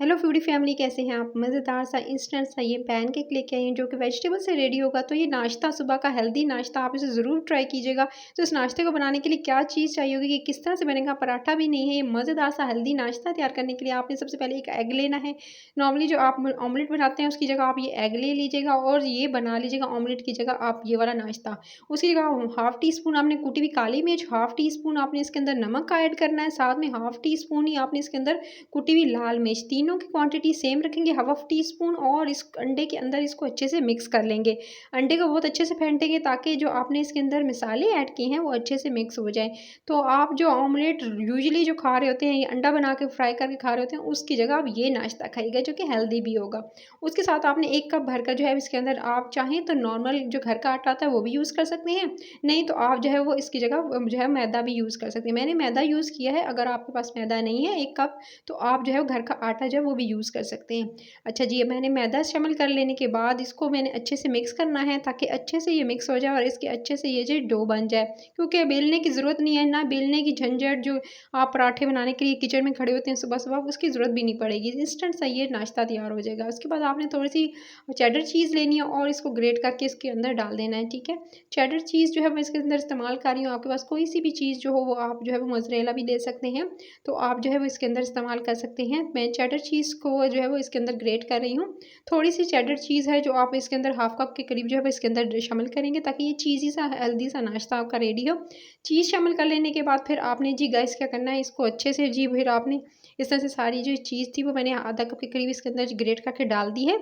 Hello foodie family, कैसे हैं आप। मज़ेदार सा इंस्टेंट सा ये पैनकेक लेके आई हैं जो कि वेजिटेबल से रेडी होगा। तो ये नाश्ता, सुबह का हेल्दी नाश्ता, आप इसे ज़रूर ट्राई कीजिएगा। तो इस नाश्ते को बनाने के लिए क्या चीज़ चाहिए होगी, कि किस तरह से बनेगा, पराठा भी नहीं है। ये मज़ेदार सा हेल्दी नाश्ता तैयार करने के लिए आपने सबसे पहले एक एग लेना है। नॉर्मली जो आप ऑमलेट बनाते हैं उसकी जगह आप ये एग ले लीजिएगा और ये बना लीजिएगा ऑमलेट की जगह आप ये वाला नाश्ता। उसकी जगह हाफ़ टी स्पून आपने कुटी हुई काली मिर्च, हाफ़ टी स्पून आपने इसके अंदर नमक का ऐड करना है। साथ में हाफ़ टी स्पून ही आपने इसके अंदर कुटी हुई लाल मिर्च, तीनों की क्वांटिटी सेम रखेंगे, हाफ टी स्पून, और इस अंडे के अंदर इसको अच्छे से मिक्स कर लेंगे। अंडे को बहुत अच्छे से फेंटेंगे ताकि जो आपने इसके अंदर मसाले ऐड किए हैं वो अच्छे से मिक्स हो जाए। तो आप जो ऑमलेट यूजुअली जो खा रहे होते हैं, ये अंडा बना के फ्राई करके खा रहे होते हैं, उसकी जगह आप ये नाश्ता खाइएगा जो कि हेल्दी भी होगा। उसके साथ आपने 1 कप भरकर जो है इसके अंदर, आप चाहें तो नॉर्मल जो घर का आटा आता है वो भी यूज़ कर सकते हैं, नहीं तो आप जो है वो इसकी जगह जो है मैदा भी यूज़ कर सकते हैं। मैंने मैदा यूज़ किया है, अगर आपके पास मैदा नहीं है 1 कप, तो आप जो है वो घर का आटा जो है वो भी यूज़ कर सकते हैं। अच्छा जी, मैंने मैदा शामिल कर लेने के बाद इसको मैंने अच्छे से मिक्स करना है ताकि अच्छे से ये मिक्स हो जाए और इसके अच्छे से ये जो डो बन जाए। क्योंकि बेलने की ज़रूरत नहीं है, ना बेलने की झंझट जो आप पराठे बनाने के लिए किचन में खड़े होते हैं सुबह-सुबह, उसकी ज़रूरत भी नहीं पड़ेगी। इंस्टेंट सा ये नाश्ता तैयार हो जाएगा। उसके बाद आपने थोड़ी-सी चेडर चीज़ लेनी है और इसको ग्रेट करके इसके अंदर डाल देना है, ठीक है। चेडर चीज़ जो है मैं इसके अंदर इस्तेमाल कर रही हूँ, आपके पास कोई सी भी चीज़ जो हो वो आप जो है वो मोज़रेला भी ले सकते हैं, तो आप जो है वो इसके अंदर इस्तेमाल कर सकते हैं। मैं चेडर चीज़ को जो है वो इसके अंदर ग्रेट कर रही हूँ। थोड़ी-सी चेडर चीज़ है जो आप इसके अंदर हाफ़ कप के करीब जो है वो इसके अंदर शामिल करेंगे ताकि ये चीज़ी सा हेल्दी सा नाश्ता आपका रेडी हो। चीज़ शामिल कर लेने के बाद फिर आपने जी गाइस क्या करना है, इसको अच्छे से जी फिर आपने इस तरह से सारी जो चीज़ थी वो मैंने आधा कप के करीब इसके अंदर ग्रेट करके डाल दी है।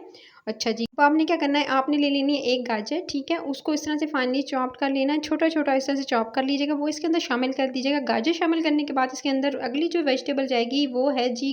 अच्छा जी, अब आपने क्या करना है, आपने ले लेनी है 1 गाजर, ठीक है? उसको इस तरह से फाइनली चॉप्ड कर लेना है, छोटा-छोटा इस तरह से चॉप कर लीजिएगा, वो इसके अंदर शामिल कर दीजिएगा। गाजर शामिल करने के बाद इसके अंदर अगली जो वेजिटेबल जाएगी वो है जी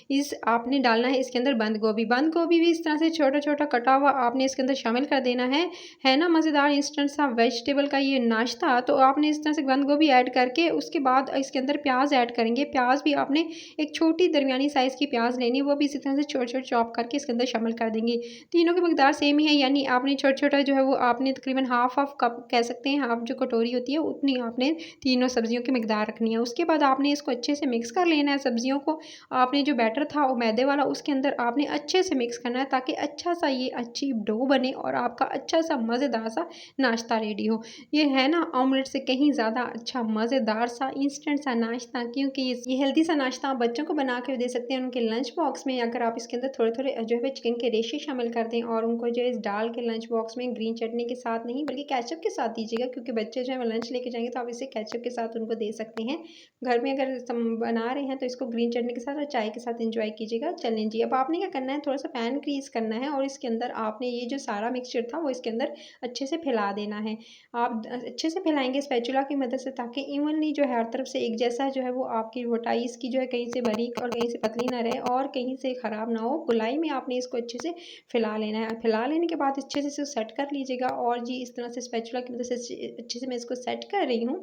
इस आपने डालना है इसके अंदर बंद गोभी। बंद गोभी भी इस तरह से छोटा-छोटा कटा हुआ आपने इसके अंदर शामिल कर देना है। है ना मज़ेदार इंस्टेंट सा वेजिटेबल का ये नाश्ता? तो आपने इस तरह से बंद गोभी ऐड करके उसके बाद इसके अंदर प्याज़ ऐड करेंगे। प्याज़ भी आपने एक छोटी दरमियानी साइज़ की प्याज़ लेनी है, वो भी इसी तरह से छोटे-छोटे चॉप करके इसके अंदर शामिल कर देंगे। तीनों की मकदार सेम ही है, यानी आपने छोटा-छोटा जो है वो आपने तकरीबन हाफ़ कप कह सकते हैं, हाफ़ जो कटोरी होती है उतनी आपने तीनों सब्ज़ियों की मकदार रखनी है। उसके बाद आपने इसको अच्छे से मिक्स कर लेना है सब्ज़ियों को। आपने जो बैटर था वो मैदे वाला उसके अंदर आपने अच्छे से मिक्स करना है ताकि अच्छा-सा ये अच्छी डो बने और आपका अच्छा-सा मज़ेदार सा नाश्ता रेडी हो। ये है ना ऑमलेट से कहीं ज़्यादा अच्छा मज़ेदार सा इंस्टेंट सा नाश्ता, क्योंकि ये हेल्दी सा नाश्ता आप बच्चों को बना के दे सकते हैं उनके लंच बॉक्स में। अगर आप इसके अंदर थोड़े-थोड़े जो है चिकन के रेशे शामिल कर दें और उनको जो है इस डाल के लंच बॉक्स में ग्रीन चटनी के साथ नहीं बल्कि केचप के साथ दीजिएगा, क्योंकि बच्चे जो है वो लंच लेके जाएँगे तो आप इसे केचप के साथ उनको दे सकते हैं। घर में अगर बना रहे हैं तो इसको ग्रीन चटनी के साथ और चाय के साथ एंजॉय कीजिएगा। चलें जी, अब आपने क्या करना है, थोड़ा-सा पैन ग्रीस करना है और इसके अंदर आपने ये जो सारा मिक्सचर था वो इसके अंदर अच्छे से फैला देना है। आप अच्छे से फैलाएँगे स्पैचुला की मदद से ताकि इवनली जो है हर तरफ से एक जैसा जो है वो आपकी रोटाई इसकी जो है कहीं से बारीक और कहीं से पतली ना रहे और कहीं से ख़राब ना हो। गोलाई में आपने इसको अच्छे से फैला लेना है। फैला लेने के बाद अच्छे से इसे सेट कर लीजिएगा और जी इस तरह से स्पैचुला की मदद से अच्छे से मैं इसको सेट कर रही हूँ।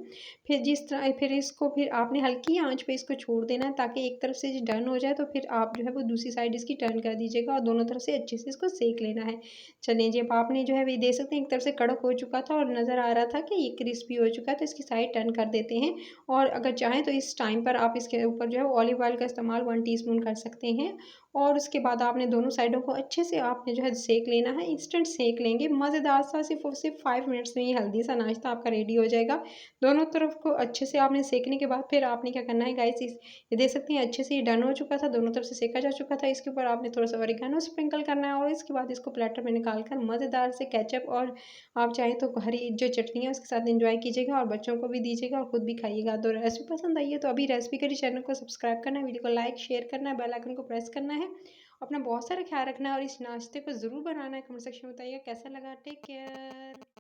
फिर इसको फिर आपने हल्की आँच पे इसको छोड़ देना है ताकि एक तरफ से ये डन हो जाए, तो फिर आप जो है वो दूसरी साइड इसकी टर्न कर दीजिएगा और दोनों तरफ से अच्छे से इसको सेक लेना है। चलिए जी, अब आपने जो है ये देख सकते हैं एक तरफ से कड़क हो चुका था और नज़र आ रहा था कि ये क्रिस्पी हो चुका है, तो इसकी साइड टर्न कर देते हैं। और अगर चाहें तो इस टाइम पर आप इसके ऊपर जो है ऑलिव ऑयल का इस्तेमाल 1 टीस्पून कर सकते हैं। और उसके बाद आपने दोनों साइडों को अच्छे से आपने जो है सेक लेना है, इंस्टेंट सेक लेंगे। मज़ेदार सा सिर्फ़ और सिर्फ़ 5 मिनट्स में ये हेल्दी सा नाश्ता आपका रेडी हो जाएगा। दोनों तरफ को अच्छे से आपने सेकने के बाद फिर आपने क्या करना है गाइस, ये देख सकते हैं अच्छे से ये डन हो चुका था, दोनों तरफ से सेका जा चुका था। इसके ऊपर आपने थोड़ा-सा ऑरिगेनो स्प्रिंकल करना है और इसके बाद इसको प्लेटर में निकाल कर मज़ेदार से केचप और आप चाहें तो हरी जो चटनी है उसके साथ एंजॉय कीजिएगा और बच्चों को भी दीजिएगा और खुद भी खाइएगा। तो रेसिपी पसंद आई है तो अभी रेसिपी करी चैनल को सब्सक्राइब करना है, वीडियो को लाइक शेयर करना है, बेल आइकन को प्रेस करना है। अपना बहुत सारा ख्याल रखना है और इस नाश्ते को ज़रूर बनाना है। कमेंट सेक्शन में बताइएगा कैसा लगा। Take care.